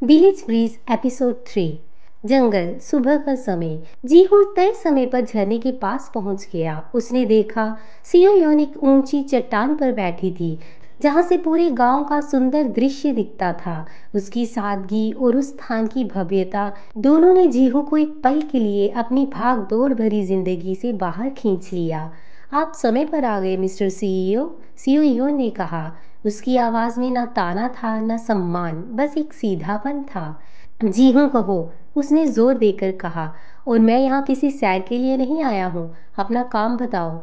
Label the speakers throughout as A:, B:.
A: Village bridge episode 3। जंगल सुबह का समय। जीहू तय समय पर झरने के पास पहुंच गया। उसने देखा सियोयोन एक ऊंची चट्टान पर बैठी थी, जहां से पूरे गांव का सुंदर दृश्य दिखता था। उसकी सादगी और उस स्थान की भव्यता दोनों ने जीहू को एक पल के लिए अपनी भाग दौड़ भरी जिंदगी से बाहर खींच लिया। आप समय पर आ गए मिस्टर सीईओ, सीईओ ने कहा। उसकी आवाज में ना ताना था ना सम्मान, बस एक सीधापन था। जी हूँ कहो, उसने जोर देकर कहा। और मैं यहाँ किसी सैर के लिए नहीं आया हूँ। अपना काम बताओ।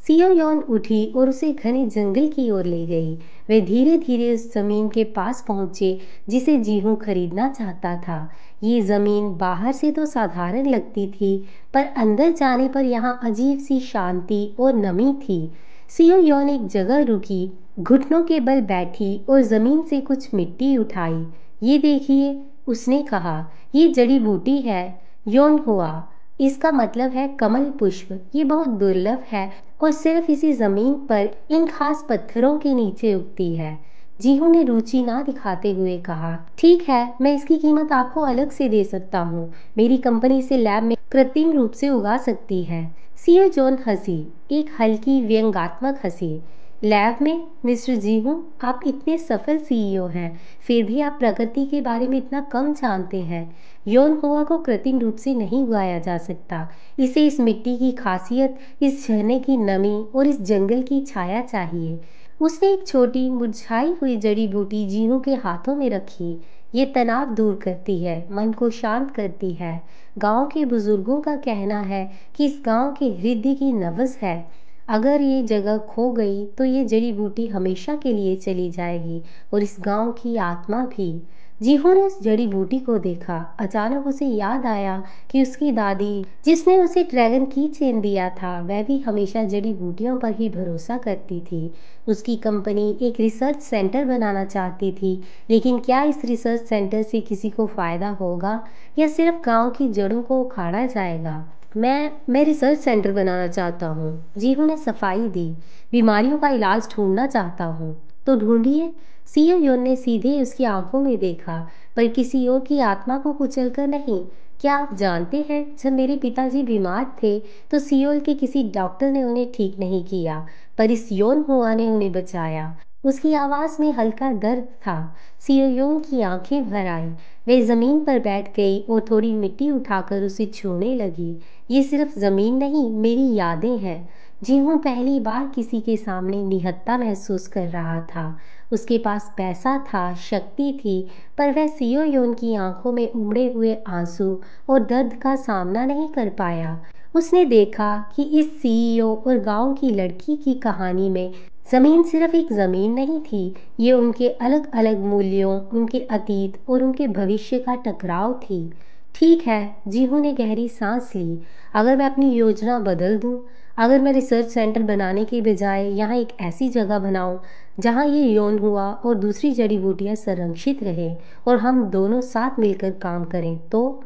A: सियो यौन उठी और उसे घने जंगल की ओर ले गई। वे धीरे धीरे उस जमीन के पास पहुंचे जिसे जीहू खरीदना चाहता था। ये जमीन बाहर से तो साधारण लगती थी, पर अंदर जाने पर यहाँ अजीब सी शांति और नमी थी। सियो यौन एक जगह रुकी, घुटनों के बल बैठी और जमीन से कुछ मिट्टी उठाई। ये देखिए, उसने कहा, ये जड़ी बूटी है। यौन हुआ। इसका मतलब है कमल पुष्प। ये बहुत दुर्लभ है और सिर्फ इसी जमीन पर इन खास पत्थरों के नीचे उगती है। जीहू ने रुचि ना दिखाते हुए कहा, ठीक है, मैं इसकी कीमत आपको अलग से दे सकता हूँ। मेरी कंपनी इसे लैब में कृत्रिम रूप से उगा सकती है। सीओ जॉन हंसी, एक हल्की व्यंग्यात्मक हंसी। लैब में? मिस्टर जीहू, आप इतने सफल सीईओ हैं, फिर भी आप प्रकृति के बारे में इतना कम जानते हैं। यौन हुआ को कृत्रिम रूप से नहीं उगाया जा सकता। इसे इस मिट्टी की खासियत, इस झरने की नमी और इस जंगल की छाया चाहिए। उसने एक छोटी मुरझाई हुई जड़ी बूटी जीहू के हाथों में रखी। ये तनाव दूर करती है, मन को शांत करती है। गांव के बुजुर्गों का कहना है कि इस गांव के हृदय की नब्ज है। अगर ये जगह खो गई तो ये जड़ी बूटी हमेशा के लिए चली जाएगी और इस गांव की आत्मा भी। जीहू ने उस जड़ी बूटी को देखा। अचानक उसे याद आया कि उसकी दादी, जिसने उसे ड्रैगन की चेन दिया था, वह भी हमेशा जड़ी बूटियों पर ही भरोसा करती थी। उसकी कंपनी एक रिसर्च सेंटर बनाना चाहती थी, लेकिन क्या इस रिसर्च सेंटर से किसी को फायदा होगा या सिर्फ गांव की जड़ों को उखाड़ा जाएगा? मैं रिसर्च सेंटर बनाना चाहता हूँ, जीहू ने सफाई दी। बीमारियों का इलाज ढूंढना चाहता हूँ। तो ढूंढिए। सीओ योन ने सीधे उसकी आंखों में देखा, पर किसी और की आत्मा को कुचलकर नहीं। क्या आप जानते हैं, जब मेरे पिताजी बीमार थे तो सियोल के किसी डॉक्टर ने उन्हें ठीक नहीं किया, पर इस योन हुआ ने उन्हें बचाया। उसकी आवाज में हल्का दर्द था। सियो योन की आंखें भर आई। वे जमीन पर बैठ गई और थोड़ी मिट्टी उठाकर उसे छूने लगी। ये सिर्फ जमीन नहीं, मेरी यादें हैं। जीहू पहली बार किसी के सामने निहत्था महसूस कर रहा था। उसके पास पैसा था, शक्ति थी, पर वह सियो योन की आंखों में उमड़े हुए आंसू और दर्द का सामना नहीं कर पाया। उसने देखा कि इस सीईओ और गांव की लड़की की कहानी में जमीन सिर्फ एक जमीन नहीं थी, ये उनके अलग अलग मूल्यों, उनके अतीत और उनके भविष्य का टकराव थी। ठीक है, जीहू ने गहरी सांस ली। अगर मैं अपनी योजना बदल दूं, अगर मैं रिसर्च सेंटर बनाने के बजाय यहाँ एक ऐसी जगह बनाऊं जहाँ ये यौन हुआ और दूसरी जड़ी बूटियाँ संरक्षित रहें और हम दोनों साथ मिलकर काम करें, तो?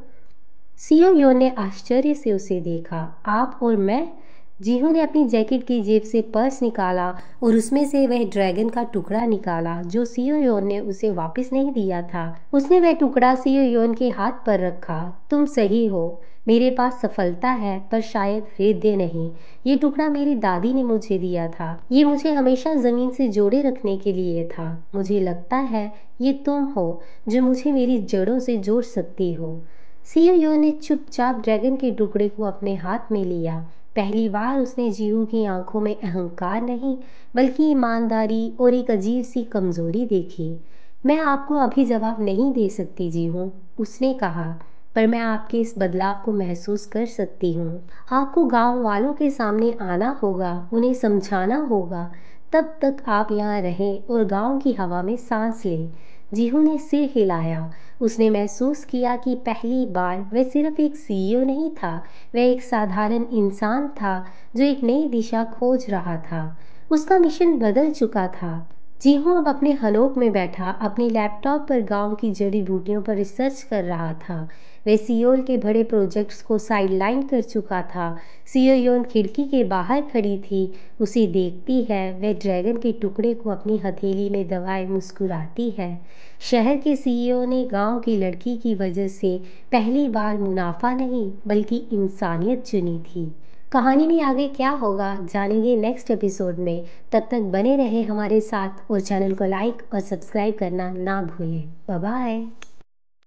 A: सीओ योन ने आश्चर्य से उसे देखा। आप और मैं? जीहू ने अपनी जैकेट की जेब से पर्स निकाला और उसमें से वह ड्रैगन का टुकड़ा निकाला जो सीओ योन ने उसे वापस नहीं दिया था। उसने वह टुकड़ा सीओ योन के हाथ पर रखा। तुम सही हो, मेरे पास सफलता है, पर शायद हृदय नहीं। ये टुकड़ा मेरी दादी ने मुझे दिया था। ये मुझे हमेशा जमीन से जोड़े रखने के लिए था। मुझे लगता है ये तुम हो जो मुझे मेरी जड़ों से जोड़ सकती हो। सीईओ ने चुपचाप ड्रैगन के टुकड़े को अपने हाथ में लिया। पहली बार उसने जीहू की आंखों में अहंकार नहीं, बल्कि ईमानदारी और एक अजीब सी कमजोरी देखी। मैं आपको अभी जवाब नहीं दे सकती जीहू, उसने कहा, पर मैं आपके इस बदलाव को महसूस कर सकती हूँ। आपको गांव वालों के सामने आना होगा, उन्हें समझाना होगा। तब तक आप यहाँ रहें और गांव की हवा में सांस लें। जीहू ने सिर हिलाया। उसने महसूस किया कि पहली बार वह सिर्फ एक सीईओ नहीं था, वह एक साधारण इंसान था जो एक नई दिशा खोज रहा था। उसका मिशन बदल चुका था। जीहू अब अपने हनोक में बैठा अपने लैपटॉप पर गांव की जड़ी बूटियों पर रिसर्च कर रहा था। वह सियोल के बड़े प्रोजेक्ट्स को साइडलाइन कर चुका था। सियोयोन खिड़की के बाहर खड़ी थी, उसे देखती है। वह ड्रैगन के टुकड़े को अपनी हथेली में दबाए मुस्कुराती है। शहर के सीईओ ने गांव की लड़की की वजह से पहली बार मुनाफा नहीं बल्कि इंसानियत चुनी थी। कहानी में आगे क्या होगा जानेंगे नेक्स्ट एपिसोड में। तब तक बने रहे हमारे साथ और चैनल को लाइक और सब्सक्राइब करना ना भूलें। Bye bye.